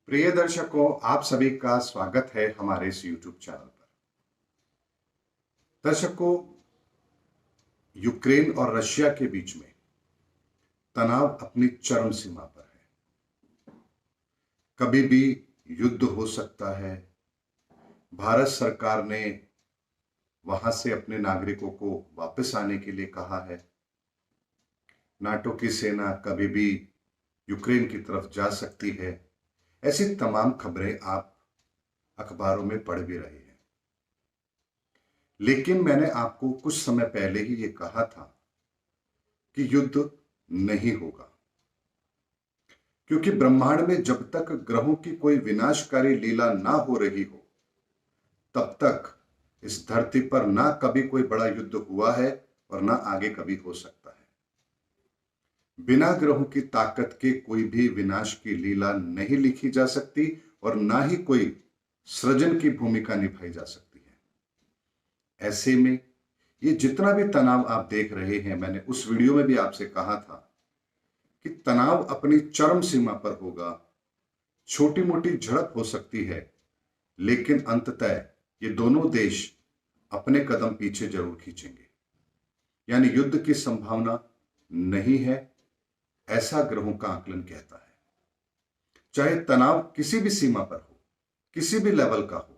प्रिय दर्शकों, आप सभी का स्वागत है हमारे इस YouTube चैनल पर। दर्शकों, यूक्रेन और रशिया के बीच में तनाव अपनी चरम सीमा पर है। कभी भी युद्ध हो सकता है। भारत सरकार ने वहां से अपने नागरिकों को वापस आने के लिए कहा है। नाटो की सेना कभी भी यूक्रेन की तरफ जा सकती है। ऐसी तमाम खबरें आप अखबारों में पढ़ भी रहे हैं। लेकिन मैंने आपको कुछ समय पहले ही ये कहा था कि युद्ध नहीं होगा, क्योंकि ब्रह्मांड में जब तक ग्रहों की कोई विनाशकारी लीला ना हो रही हो, तब तक इस धरती पर ना कभी कोई बड़ा युद्ध हुआ है और ना आगे कभी हो सकता है। बिना ग्रहों की ताकत के कोई भी विनाश की लीला नहीं लिखी जा सकती और ना ही कोई सृजन की भूमिका निभाई जा सकती है। ऐसे में ये जितना भी तनाव आप देख रहे हैं, मैंने उस वीडियो में भी आपसे कहा था कि तनाव अपनी चरम सीमा पर होगा। छोटी मोटी झड़प हो सकती है, लेकिन अंततः ये दोनों देश अपने कदम पीछे जरूर खींचेंगे। यानी युद्ध की संभावना नहीं है, ऐसा ग्रहों का आकलन कहता है। चाहे तनाव किसी भी सीमा पर हो, किसी भी लेवल का हो,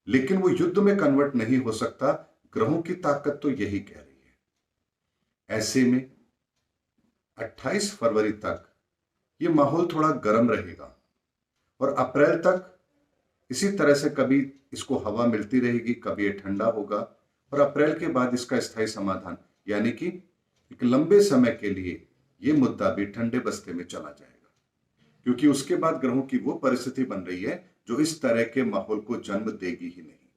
लेकिन वो युद्ध में कन्वर्ट नहीं हो सकता। ग्रहों की ताकत तो यही कह रही है। ऐसे में 28 फरवरी तक ये माहौल थोड़ा गर्म रहेगा और अप्रैल तक इसी तरह से कभी इसको हवा मिलती रहेगी, कभी ये ठंडा होगा और अप्रैल के बाद इसका स्थायी समाधान, यानी कि एक लंबे समय के लिए ये मुद्दा भी ठंडे बस्ते में चला जाएगा, क्योंकि उसके बाद ग्रहों की वो परिस्थिति बन रही है जो इस तरह के माहौल को जन्म देगी ही नहीं।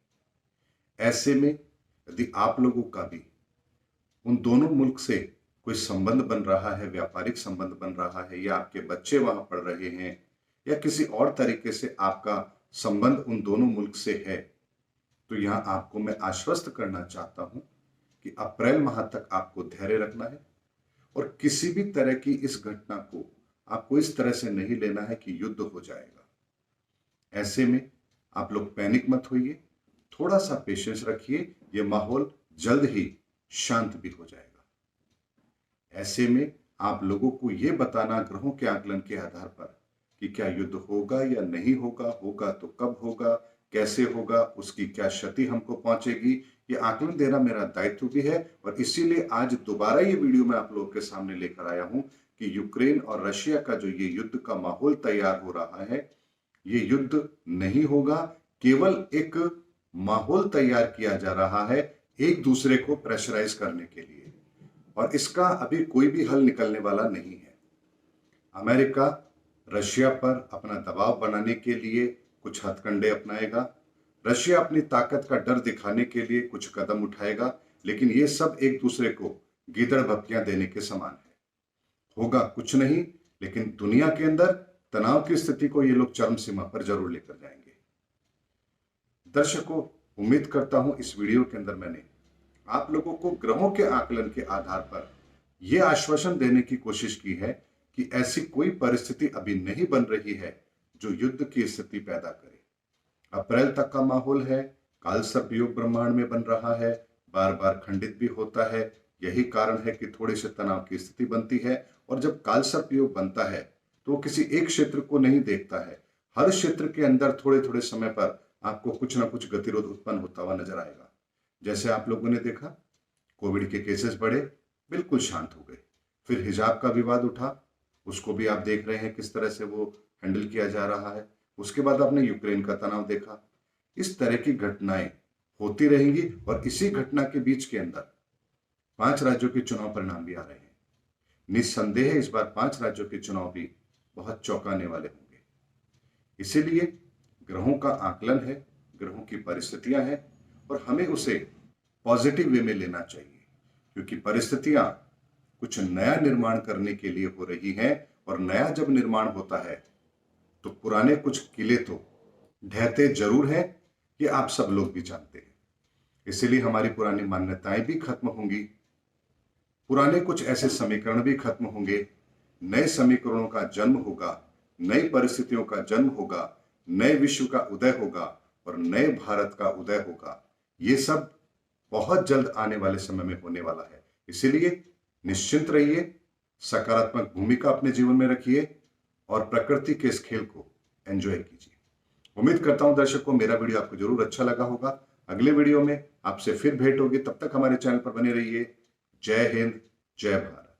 ऐसे में यदि आप लोगों का भी उन दोनों मुल्क से कोई संबंध बन रहा है, व्यापारिक संबंध बन रहा है, या आपके बच्चे वहां पढ़ रहे हैं, या किसी और तरीके से आपका संबंध उन दोनों मुल्क से है, तो यहां आपको मैं आश्वस्त करना चाहता हूं कि अप्रैल माह तक आपको धैर्य रखना है और किसी भी तरह की इस घटना को आपको इस तरह से नहीं लेना है कि युद्ध हो जाएगा। ऐसे में आप लोग पैनिक मत होइए, थोड़ा सा पेशेंस रखिए, यह माहौल जल्द ही शांत भी हो जाएगा। ऐसे में आप लोगों को यह बताना ग्रहों के आकलन के आधार पर कि क्या युद्ध होगा या नहीं होगा, होगा तो कब होगा, कैसे होगा, उसकी क्या क्षति हमको पहुंचेगी, ये आकलन देना मेरा दायित्व भी है। और इसीलिए आज दोबारा ये वीडियो मैं आप लोगों के सामने लेकर आया हूं कि यूक्रेन और रशिया का जो ये युद्ध का माहौल तैयार हो रहा है, ये युद्ध नहीं होगा, केवल एक माहौल तैयार किया जा रहा है एक दूसरे को प्रेशराइज करने के लिए, और इसका अभी कोई भी हल निकलने वाला नहीं है। अमेरिका रशिया पर अपना दबाव बनाने के लिए कुछ हथकंडे अपनाएगा, रशिया अपनी ताकत का डर दिखाने के लिए कुछ कदम उठाएगा, लेकिन ये सब एक दूसरे को गीदड़ बत्तियां देने के समान है। होगा कुछ नहीं, लेकिन दुनिया के अंदर तनाव की स्थिति को ये लोग चरम सीमा पर जरूर लेकर जाएंगे। दर्शकों, उम्मीद करता हूं इस वीडियो के अंदर मैंने आप लोगों को ग्रहों के आकलन के आधार पर यह आश्वासन देने की कोशिश की है कि ऐसी कोई परिस्थिति अभी नहीं बन रही है जो युद्ध की स्थिति पैदा करे। अप्रैल तक का माहौल है, काल सर्प योग ब्रह्मांड में बन रहा है, बार बार खंडित भी होता है। यही कारण है कि थोड़े से तनाव की स्थिति बनती है, और जब काल सर्प योग बनता है तो किसी एक क्षेत्र को नहीं देखता है, हर क्षेत्र के अंदर थोड़े थोड़े समय पर आपको कुछ ना कुछ गतिरोध उत्पन्न होता हुआ नजर आएगा। जैसे आप लोगों ने देखा, कोविड के केसेस बढ़े, बिल्कुल शांत हो गए। फिर हिजाब का विवाद उठा, उसको भी आप देख रहे हैं किस तरह से वो हैंडल किया जा रहा है। उसके बाद आपने यूक्रेन का तनाव देखा। इस तरह की घटनाएं होती रहेंगी, और इसी घटना के बीच के अंदर 5 राज्यों के चुनाव परिणाम भी आ रहे हैं। निस्संदेह इस बार 5 राज्यों के चुनाव भी बहुत चौंकाने वाले होंगे। इसीलिए ग्रहों का आकलन है, ग्रहों की परिस्थितियां हैं, और हमें उसे पॉजिटिव वे में लेना चाहिए, क्योंकि परिस्थितियां कुछ नया निर्माण करने के लिए हो रही हैं, और नया जब निर्माण होता है तो पुराने कुछ किले तो ढहते जरूर हैं, ये आप सब लोग भी जानते हैं। इसीलिए हमारी पुरानी मान्यताएं भी खत्म होंगी, पुराने कुछ ऐसे समीकरण भी खत्म होंगे, नए समीकरणों का जन्म होगा, नई परिस्थितियों का जन्म होगा, नए विश्व का उदय होगा और नए भारत का उदय होगा। ये सब बहुत जल्द आने वाले समय में होने वाला है। इसीलिए निश्चिंत रहिए, सकारात्मक भूमिका अपने जीवन में रखिए और प्रकृति के इस खेल को एंजॉय कीजिए। उम्मीद करता हूं दर्शकों मेरा वीडियो आपको जरूर अच्छा लगा होगा। अगले वीडियो में आपसे फिर भेंट होगी, तब तक हमारे चैनल पर बने रहिए। जय हिंद, जय भारत।